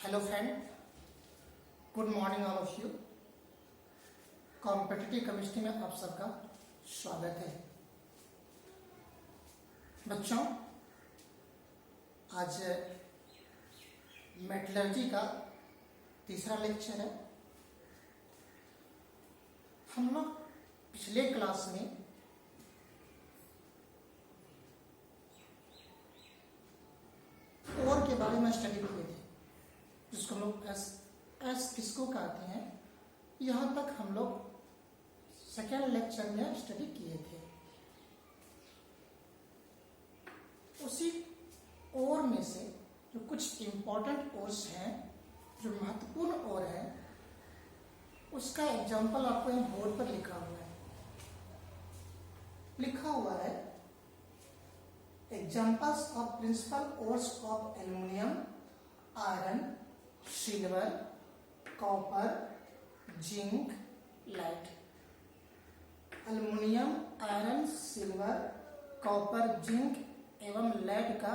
Hello friend, good morning all of you. Competitive chemistry में आप सबका स्वागत है। बच्चों, आज मेटलर्जी का तीसरा लेक्चर है। हम लोग पिछले क्लास में ओर के बारे में स्टडी किए थे, जिसको हम लोग एस किसको कहते हैं, यहाँ तक हम लोग सेकेंड लेक्चर में स्टडी किए थे। उसी ओर में से जो कुछ इम्पोर्टेंट ओर्स हैं, जो महत्वपूर्ण ओर है, उसका एग्जाम्पल आपको यहाँ बोर्ड पर लिखा हुआ है examples of principal ores of aluminium, iron, silver, copper, zinc, lead. Aluminium, iron, silver, copper, zinc एवं लेड का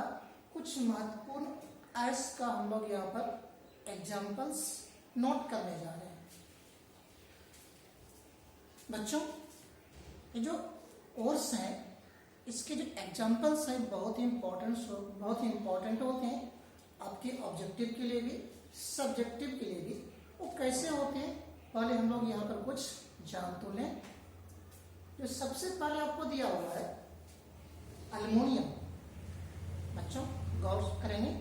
कुछ महत्वपूर्ण एस का हम लोग यहाँ पर एग्जाम्पल्स नोट करने जा रहे हैं। बच्चों, ये जो ओर्स हैं, इसके जो एग्जाम्पल्स हैं बहुत ही इम्पोर्टेंट होते हैं, आपके ऑब्जेक्टिव के लिए भी सब्जेक्टिव के लिए भी। वो कैसे होते हैं, पहले हम लोग यहाँ पर कुछ जान तो लें। जो सबसे पहले आपको दिया हुआ है एल्युमिनियम। बच्चों गौर करेंगे,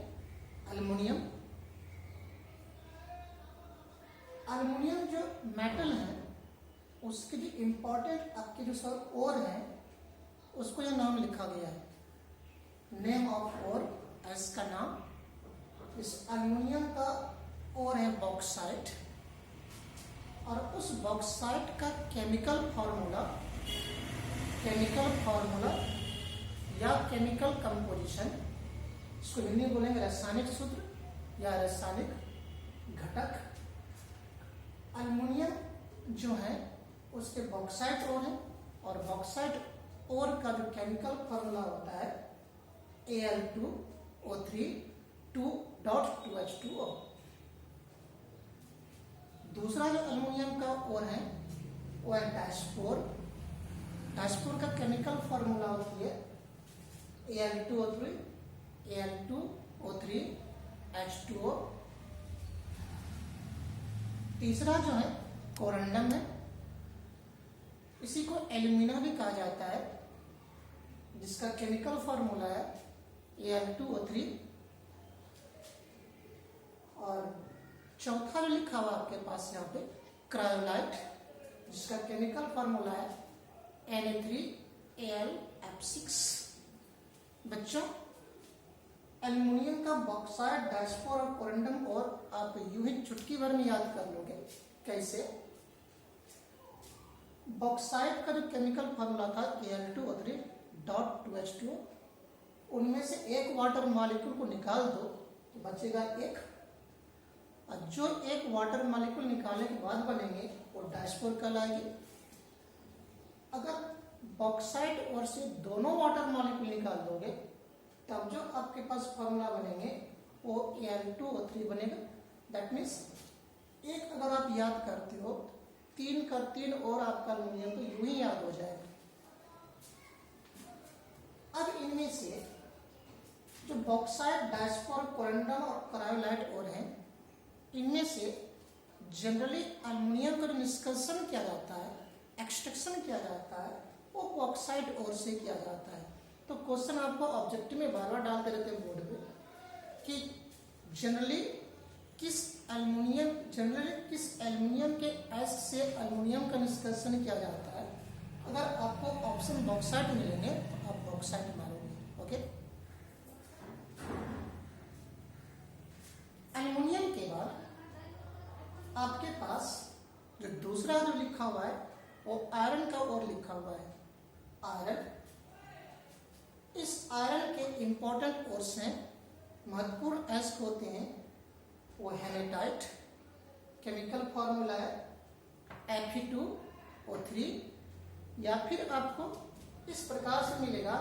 एल्युमिनियम जो मेटल है, उसके जो इम्पोर्टेंट आपके जो सर ओर है, उसको यह नाम लिखा गया है। नेम ऑफ ओर, एस का नाम। इस एल्युमिनियम का ओर है बॉक्साइट, और उस बॉक्साइट का केमिकल फार्मूला या केमिकल कंपोजिशन, इसको हिंदी में बोलेंगे रासायनिक सूत्र या रासायनिक घटक। एल्युमिनियम जो है उसके बॉक्साइट ओर है, और बॉक्साइट ओर का जो केमिकल फार्मूला होता है Al2O3 2.2H2O। दूसरा जो एल्युमिनियम का ओर है वो है डैशपोर। डैशपोर का केमिकल फार्मूला होती है Al2O3 H2O। तीसरा जो है कोरंडम है, इसी को एल्यूमिना भी कहा जाता है, जिसका केमिकल फार्मूला है Al2O3। और चौथा जो लिखा हुआ आपके पास यहाँ पे क्रायोलाइट, जिसका केमिकल फार्मूला है Na3Al F6। बच्चों, एल्युमिनियम का बॉक्साइट, डैशपोर और कोरंडम और आप यूं ही चुटकी भर में याद कर लोगे। कैसे? बॉक्साइट का जो केमिकल फार्मूला था Al2O3.2H2O, उनमें से एक वाटर मॉलिक्यूल को निकाल दो तो बचेगा एक, और जो एक वाटर मॉलिक्यूल निकालने के बाद बनेंगे वो डैशपोर कहलाएगी। अगर बॉक्साइट और से दोनों वाटर मॉलिक्यूल निकाल दोगे तब जो आपके पास फार्मूला बनेंगे वो Al2O3 बनेगा। दैट मीन्स एक अगर आप याद करते हो, तीन का तीन और आपका एल्युमिनियम तो यूं ही याद हो जाएगा। अब इनमें से जो बॉक्साइट, डैशपोर, कोरंडम और क्रायोलाइट और हैं, इनमें से जनरली एल्युमिनियम का जो निष्कर्षण किया जाता है, एक्सट्रैक्शन किया जाता है, वो बॉक्साइट ओर से किया जाता है। तो क्वेश्चन आपको ऑब्जेक्टिव में बार बार डालते रहते हैं बोर्ड पे कि जनरली किस एल्युमिनियम के एस से एल्युमिनियम का निष्कर्षण किया जाता है। अगर आपको ऑप्शन बॉक्साइट मिलेंगे तो आप बॉक्साइट मारोगे। ओके, एल्युमिनियम के बाद आपके पास जो दूसरा जो लिखा हुआ है वो आयरन का ओर लिखा हुआ है। आयरन, इस आयरन के इंपॉर्टेंट ओर्स हैं, महत्वपूर्ण एस होते हैं, वो हेमेटाइट। केमिकल फार्मूला है Fe2O3, या फिर आपको इस प्रकार से मिलेगा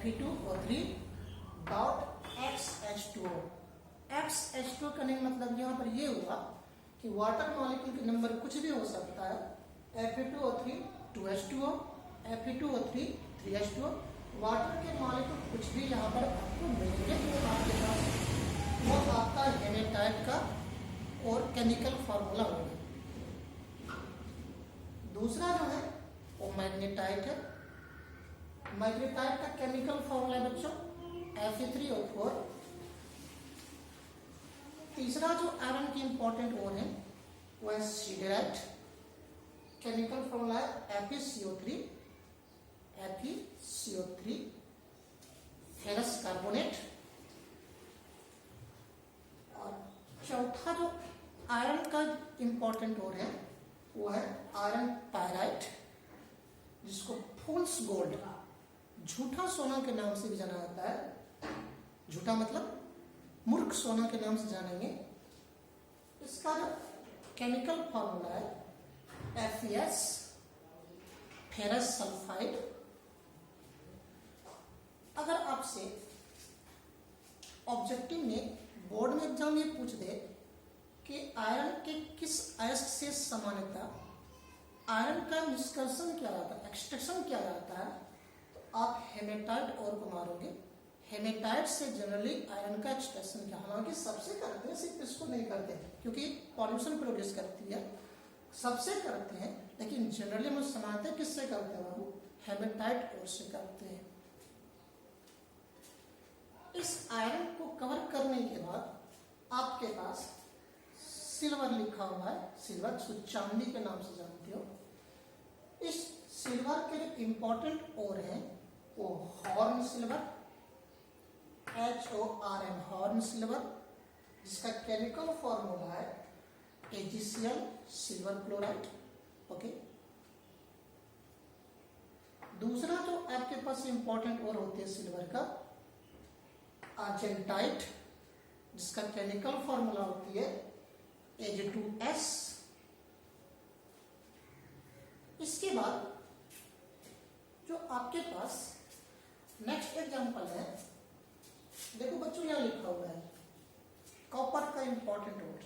Fe2O3.XH2O। XH2 करने का मतलब यहाँ पर ये हुआ कि वाटर मॉलिक्यूल के नंबर कुछ भी हो सकता है, Fe2O3 2H2O, Fe2O3 3H2O। Water के मॉलिक्यूल कुछ भी यहाँ पर आपको मिलेंगे तो आपके पास वो आपका हेमेटाइट का और केमिकल फॉर्मूला होगा। दूसरा जो है वो मैग्नेटाइट है। मैग्नेटाइट का केमिकल फॉर्मूला है बच्चों Fe3O4। तीसरा जो आयरन की इंपॉर्टेंट ओर है वो है सिडराइट। केमिकल फॉर्मूला है FeCO3 फेरस कार्बोनेट। और चौथा जो आयरन का इंपॉर्टेंट ओर है वो है आयरन पायराइट, जिसको फूल्स गोल्ड झूठा सोना के नाम से भी जाना जाता है। झूठा मतलब मूर्ख सोना के नाम से जानेंगे। इसका जो केमिकल फॉर्मूला है FeS फेरस सल्फाइड। अगर आपसे ऑब्जेक्टिव में बोर्ड में एग्जाम ये पूछ दे कि आयरन के किस अयस्क से सामान्यता आयरन का निष्कर्षण क्या रहता है, एक्सट्रैक्शन क्या रहता है, तो आप हेमेटाइट और को मारोगे। हेमेटाइट से जनरली आयरन का एक्सट्रैक्शन क्या, हालांकि सबसे करते हैं, सिर्फ इसको नहीं करते क्योंकि पॉल्यूशन प्रोड्यूस करती है, सबसे करते हैं, लेकिन जनरली हम समानता किससे करते हैं बाबू, हेमेटाइट और से करते हैं। इस आयरन को कवर करने के बाद आपके पास सिल्वर लिखा हुआ है, सिल्वर जिसको चांदी के नाम से जानते हो। इस सिल्वर के जो इंपॉर्टेंट ओर है वो horn silver HORN horn silver, जिसका केमिकल फॉर्मूला है AgCl सिल्वर क्लोराइड। ओके, दूसरा जो आपके पास इंपॉर्टेंट ओर होती है सिल्वर का आर्जेंटाइट, जिसका केमिकल फॉर्मूला होती है Ag2S। इसके बाद जो आपके पास नेक्स्ट एग्जांपल है, देखो बच्चों यहां लिखा हुआ है कॉपर का इंपॉर्टेंट ओर।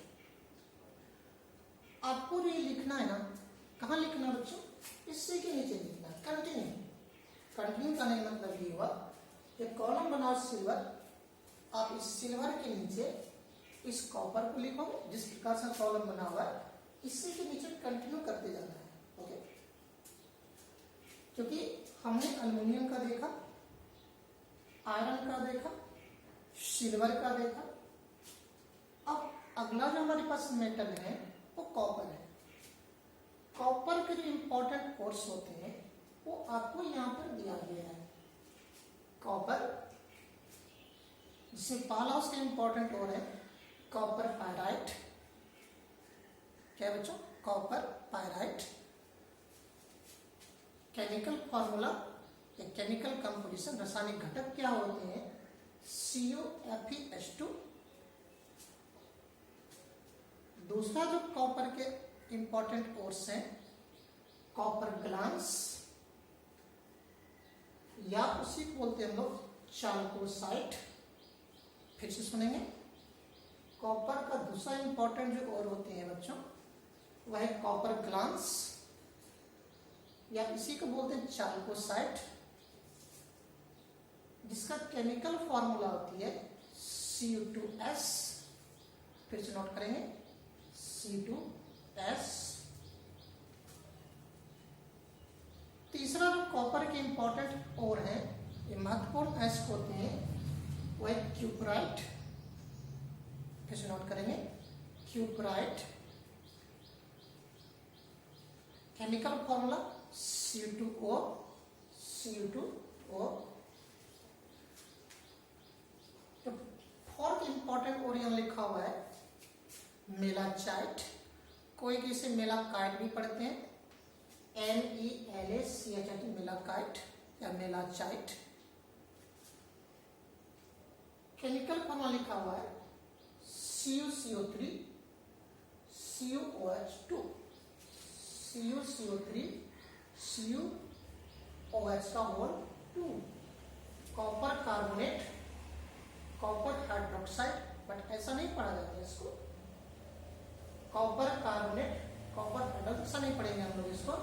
आपको जो ये लिखना है ना, कहां लिखना बच्चों, इससे के नीचे लिखना, कंटिन्यू करने का मतलब ये हुआ कि कॉलम बनाओ सिल्वर, आप इस सिल्वर के नीचे इस कॉपर को लिखो जिस प्रकार से कॉलम बना हुआ है, इससे के नीचे कंटिन्यू करते जाना है। ओके, क्योंकि हमने एल्युमिनियम का देखा, आयरन का देखा, सिल्वर का देखा, अब अगला जो हमारे पास मेटल है वो कॉपर है। कॉपर के जो इंपॉर्टेंट कोर्स होते हैं वो आपको यहां पर दिया गया है। कॉपर, जिसे पहला उसका इंपॉर्टेंट और है कॉपर पायराइट। क्या बच्चों, कॉपर पायराइट। केमिकल फॉर्मूला या केमिकल कंपोजिशन, रासायनिक घटक क्या होते हैं, CuFeH2। दूसरा जो कॉपर के इंपॉर्टेंट ओर्स हैं कॉपर ग्लांस, या उसी को बोलते हैं हम लोग चाल्कोसाइट। फिर से सुनेंगे, कॉपर का दूसरा इंपॉर्टेंट जो और होते हैं बच्चों वह है कॉपर ग्लांस, या इसी को बोलते हैं चाल्कोसाइट, जिसका केमिकल फॉर्मूला होती है Cu2S। फिर से नोट करेंगे C2S। तीसरा जो कॉपर के इंपॉर्टेंट और है, ये महत्वपूर्ण अयस्क होते हैं, वो है क्यूपराइट। फिर से नोट करेंगे क्यूपराइट। Chemical formula Cu2O। तो फोर्थ इंपॉर्टेंट और यहां लिखा हुआ है मेलाचाइट, कोई किसे मेलाकाइट भी पढ़ते हैं, MELACHIT मेलाकाइट या मेलाचाइट। केमिकल फॉर्मूला लिखा हुआ है CuCO3 CuOH2। CuCO3 CuOH का whole 2। Copper carbonate, copper hydroxide, but ऐसा इसको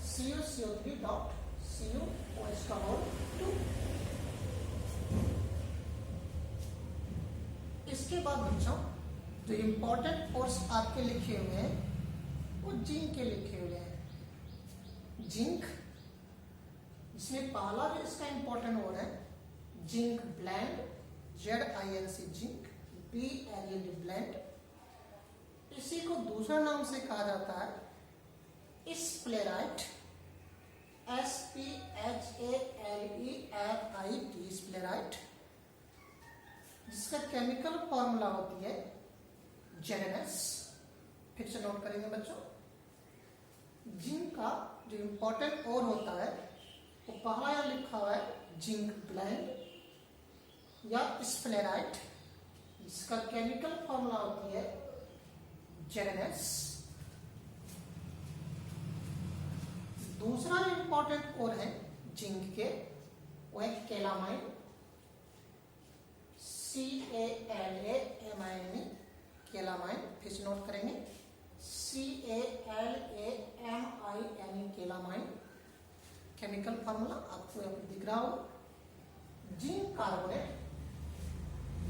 CuCO3 डॉट CuOH का होल 2। इसके बाद बच्चों जो इम्पोर्टेंट कोर्स आपके लिखे हुए हैं वो जिंक के लिखे हुए हैं। जिंक, इसमें पहला जो इसका इम्पोर्टेंट वर्ड है zinc blende, ZINC zinc, BLED blend. इसी को दूसरा नाम से कहा जाता है स्प्लेराइट, SPHALERIT स्प्लेराइट, जिसका केमिकल फॉर्मूला होती है ZnS। फिर से नोट करेंगे बच्चों, जिंक का जो इंपॉर्टेंट और होता है वो पहला यहाँ लिखा हुआ है जिंक ब्लेंड या स्प्लेराइट, जिसका केमिकल फॉर्मूला होती है ZnS। दूसरा इंपॉर्टेंट और है जिंक के वो है कैलामाइन, CALAMINE कैलामाइन। फिर से नोट करेंगे CALAMINE कैलामाइन। केमिकल फॉर्मूला आपको यहाँ पे दिख रहा हो, zinc carbonate,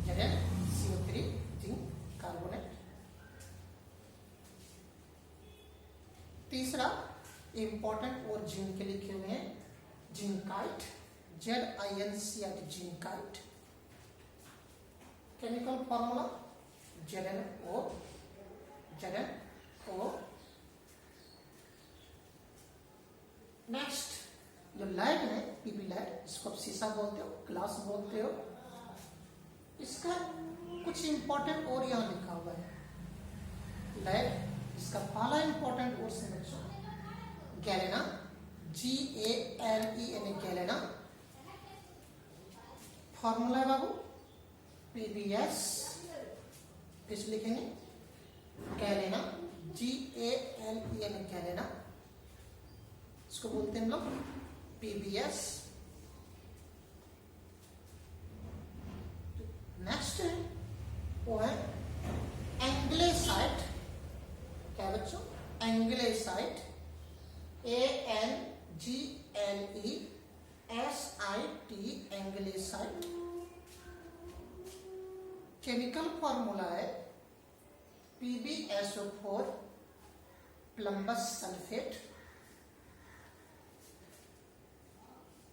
ZnCO3 zinc carbonate. तीसरा इंपॉर्टेंट और जिंक के लिखे हुए हैं zincite, ZINCIT zincite. Chemical formula ZnO। Next जो लाइट है पीबी लाइट, इसको आप शीशा बोलते हो, ग्लास बोलते हो। इसका कुछ इंपॉर्टेंट और यहाँ लिखा हुआ है लाइट, इसका पहला इंपॉर्टेंट और से बच्चों गैलेना, GALENA गैलेना। फॉर्मूला है बाबू PBS, फिर लिखेंगे गैलेना, GALENA गैलेना, इसको बोलते हैं हम लोग PBS। नेक्स्ट है वो है एंग्लेसाइट। क्या बच्चों? एंग्लेसाइट, ANGLESIT एंग्लेसाइट। केमिकल फॉर्मूला है PbSO4 प्लम्बस सल्फेट।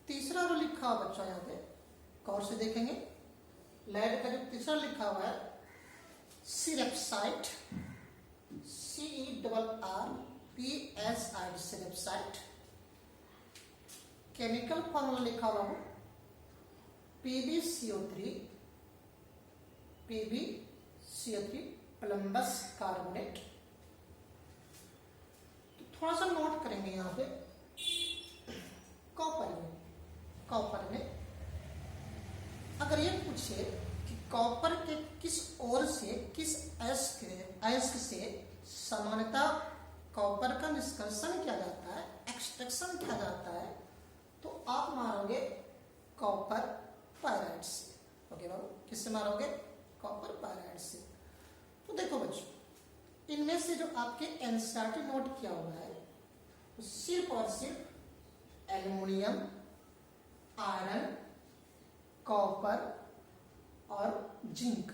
तीसरा जो लिखा हुआ बच्चों यहाँ पे गौर से देखेंगे, लेड का जो तीसरा लिखा हुआ है सिरेप्साइट, CERRPSIT सिरेप्साइट। केमिकल फॉर्मूला लिखा हुआ है PbCO3 प्लम्बस कार्बोनेट। तो थोड़ा सा नोट करेंगे यहाँ पे कॉपर में अगर ये पूछे कि कॉपर के किस ओर से, किस अयस्क से सामान्यतः कॉपर का निष्कर्षण किया जाता है, एक्सट्रैक्शन किया जाता है, तो आप मारोगे कॉपर पायराइड से। ओके बाबू, किससे मारोगे? कॉपर पायराइड से। तो देखो बच्चों, इनमें से जो आपके एनसीईआरटी नोट किया हुआ है तो सिर्फ और सिर्फ एल्युमिनियम, आयरन, कॉपर और जिंक,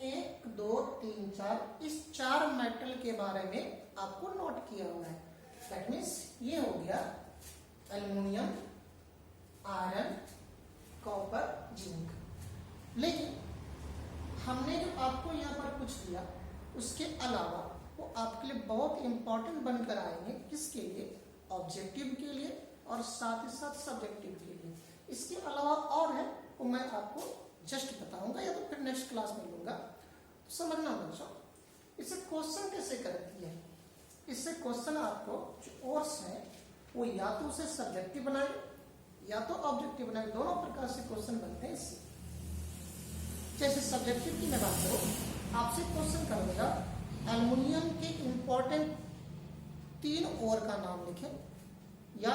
1 2 3 4 इस 4 मेटल के बारे में आपको नोट किया हुआ है। दैट मीन्स ये हो गया एल्युमिनियम, आयरन, कॉपर, जिंक। लेकिन हमने जो आपको यहाँ पर कुछ दिया उसके अलावा वो आपके लिए बहुत इंपॉर्टेंट बनकर आएंगे। किसके लिए? ऑब्जेक्टिव के लिए और साथ ही साथ सब्जेक्टिव के लिए। इसके अलावा और है वो मैं आपको जस्ट बताऊंगा या तो फिर नेक्स्ट क्लास में लूंगा। तो समझना बच्चों, इससे क्वेश्चन कैसे करती है। इससे क्वेश्चन आपको जो कोर्स है वो या तो उसे सब्जेक्टिव बनाए या तो ऑब्जेक्टिव बनाए, दोनों प्रकार से क्वेश्चन बनते हैं इससे। जैसे सब्जेक्टिव की मैं बात करूं, आपसे क्वेश्चन करूंगा एल्युमिनियम के इंपॉर्टेंट 3 ओर का नाम लिखें या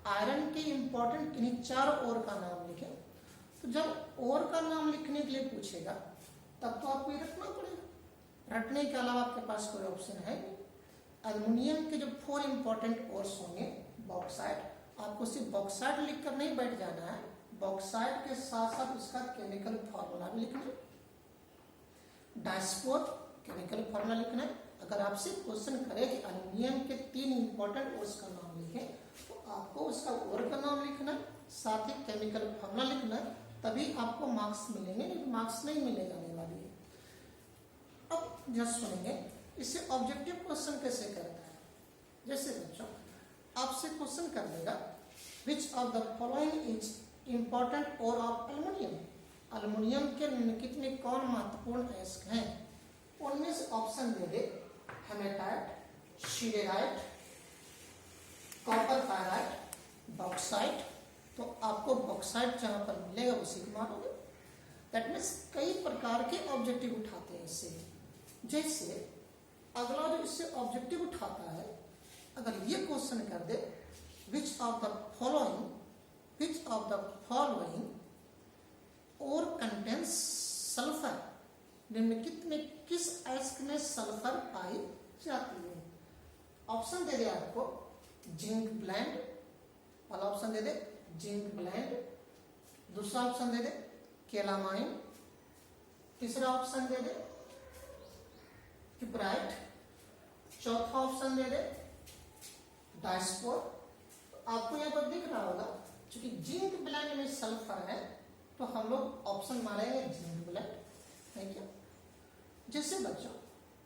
आयरन के इंपॉर्टेंट किन्हीं 4 ओर का नाम लिखें। तो जब ओर का नाम लिखने के लिए पूछेगा तब तो आपको ये रटना पड़ेगा, रटने के अलावा आपके पास कोई ऑप्शन है नहीं। एल्युमिनियम के जो 4 इंपॉर्टेंट ओर्स होंगे, बॉक्साइट, आपको सिर्फ बॉक्साइट लिखकर नहीं बैठ जाना है, बॉक्साइट के साथ साथ उसका केमिकल फॉर्मूला भी लिखना है, डायस्पोर केमिकल फॉर्मूला लिखना है। अगर आपसे क्वेश्चन करे कि एल्युमिनियम के 3 इंपॉर्टेंट ओर्स का नाम लिखें, तो आपको उसका ओर का नाम लिखना है, साथ ही केमिकल फॉर्मूला लिखना है, तभी आपको मार्क्स मिलेंगे, नहीं मार्क्स नहीं मिले जाने वाली है। अब जस्ट सुनेंगे इससे ऑब्जेक्टिव क्वेश्चन कैसे करता है। जैसे बच्चों आपसे क्वेश्चन कर देगा, which of the following is important ore of aluminium, aluminium के निम्नलिखित में कौन महत्वपूर्ण अयस्क हैं, उनमें से ऑप्शन दे दे, haematite, siderite, copper pyrite, bauxite. तो आपको बॉक्साइट जहां पर मिलेगा उसी को मारोगे। दैट मीन्स कई प्रकार के ऑब्जेक्टिव उठाते हैं इससे। जैसे अगला जो इससे ऑब्जेक्टिव उठाता है, अगर ये क्वेश्चन कर दे, विच ऑफ द फॉलोइंग और कंटेंस सल्फर, निम्नलिखित में किस अयस्क में सल्फर पाई जाती है। ऑप्शन दे दे आपको, जिंक ब्लेंड, पहला ऑप्शन दे दे जिंक ब्लेंड, दूसरा ऑप्शन दे दे केलामाइन, तीसरा ऑप्शन दे दे किब्राइट, चौथा ऑप्शन दे दे डायस्पोर। आपको यहाँ पर दिख रहा होगा, क्योंकि जिंक ब्लेंड में सल्फर है तो हम लोग ऑप्शन मारेंगे जिंक ब्लेंड, है क्या। जैसे बच्चों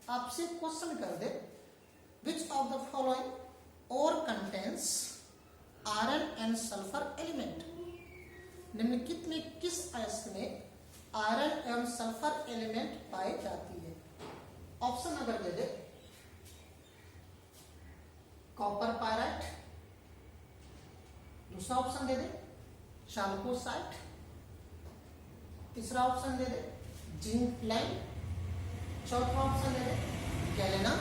आपसे क्वेश्चन कर दे, विच ऑफ द फॉलोइंग और contains iron and sulphur element, निम्नलिखित में किस अयस्क में आयरन एवं सल्फर एलिमेंट पाई जाती है। ऑप्शन अगर दे दे, कॉपर पायराइट, दूसरा ऑप्शन दे दे चाल्कोसाइट, तीसरा ऑप्शन दे दे जिंक ब्लेंड, चौथा ऑप्शन दे दे गैलेना।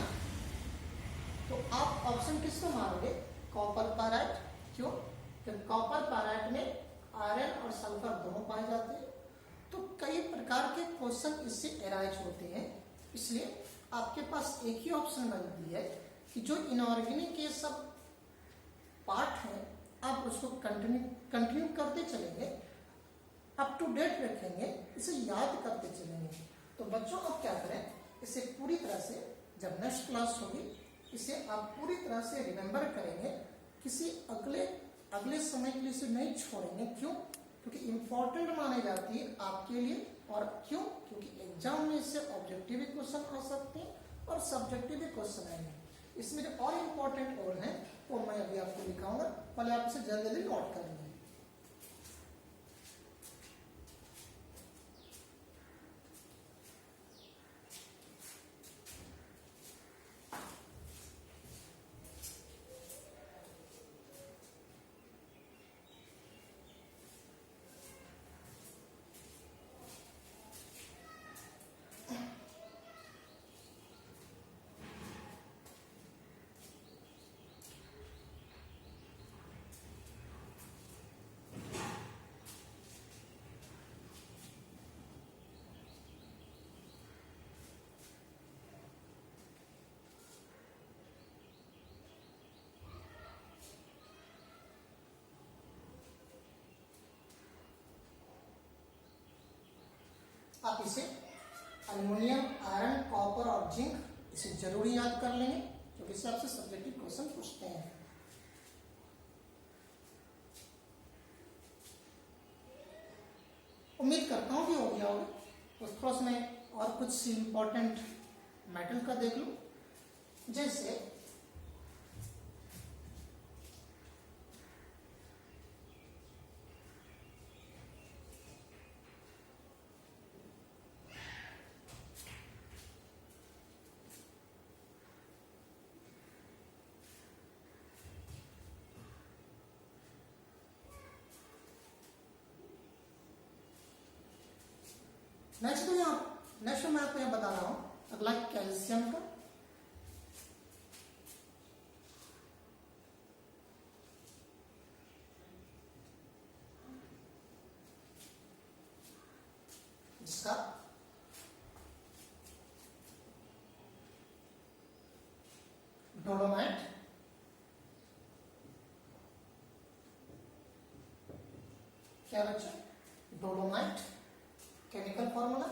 तो आप ऑप्शन किसको मारोगे, कॉपर पायराइट। क्यों, क्योंकि कॉपर पायराइट में आयरन और सल्फर दोनों पाए जाते हैं। तो कई प्रकार के क्वेश्चन इससे एराइज होते हैं, इसलिए आपके पास एक ही ऑप्शन बनती है कि जो इनऑर्गेनिक के सब पार्ट हैं आप उसको कंटिन्यू करते चलेंगे, अप टू डेट रखेंगे, इसे याद करते चलेंगे। तो बच्चों आप क्या करें, इसे पूरी तरह से जब नेक्स्ट क्लास होगी इसे आप पूरी तरह से रिमेम्बर करेंगे, किसी अगले समय के लिए इसे नहीं छोड़ेंगे। क्यों, क्योंकि इंपॉर्टेंट मानी जाती है आपके लिए। और क्यों, क्योंकि एग्जाम में इससे ऑब्जेक्टिव भी क्वेश्चन आ सकते हैं और सब्जेक्टिव भी क्वेश्चन आएंगे। इसमें जो और इम्पोर्टेंट और हैं वो मैं अभी आपको दिखाऊंगा, पहले आप इसे जल्दी जल्दी नोट कर लेंगे। आप इसे एल्युमिनियम, आयरन, कॉपर और जिंक इसे जरूर याद कर लेंगे, क्योंकि इससे आपसे सब्जेक्टिव क्वेश्चन पूछते हैं। उम्मीद करता हूँ कि हो गया होगा। तो थोड़ा सा मैं और कुछ इंपॉर्टेंट मेटल का देख लूं। जैसे नेक्स्ट मैं आपको यहाँ बता रहा हूं, अगला कैल्शियम का। जिसका क्या बच्चा? Dolomite. Chemical formula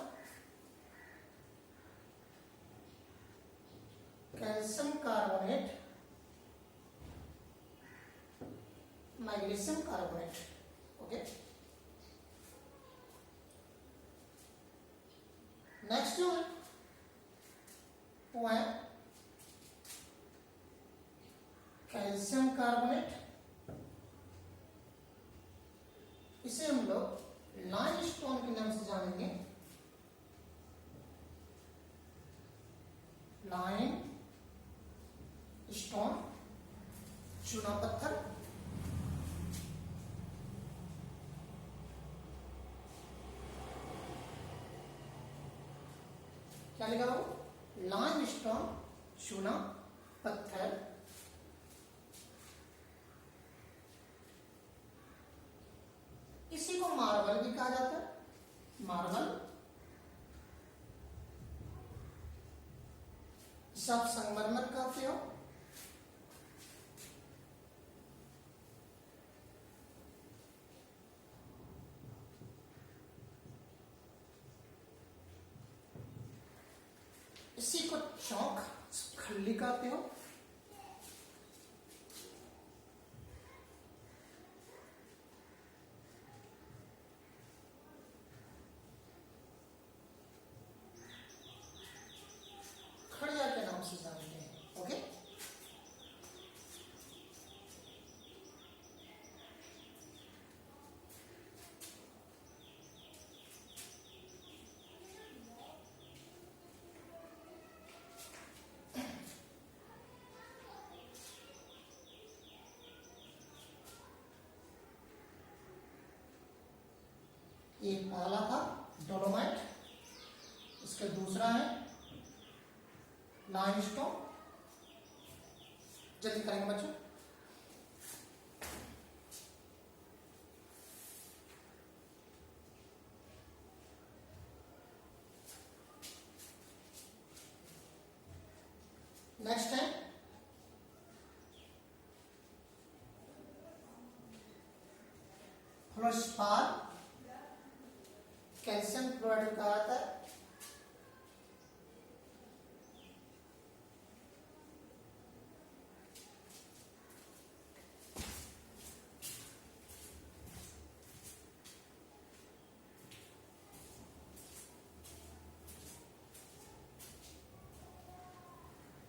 calcium carbonate, magnesium carbonate. Okay, next जो है वो है कैल्शियम कार्बोनेट। इसे हम लोग लाइम स्टोन के नाम से जानेंगे। लाइम स्टोन, चूना पत्थर। क्या लिखा हो? लाइम स्टोन, चूना पत्थर। इसी को मार्बल भी कहा जाता है। मार्बल सब संगमरमर कहते हो। इसी को चौक, खल्ली कहते हो। खड़िया के नाम से जानते हैं। ओके, ये पहला था डोलोमाइट, इसका दूसरा है लाइमस्टोन। जल्दी करेंगे बच्चों। नेक्स्ट है फ्लोस्पार। कैल्शियम क्लोराइड कहा जाता है।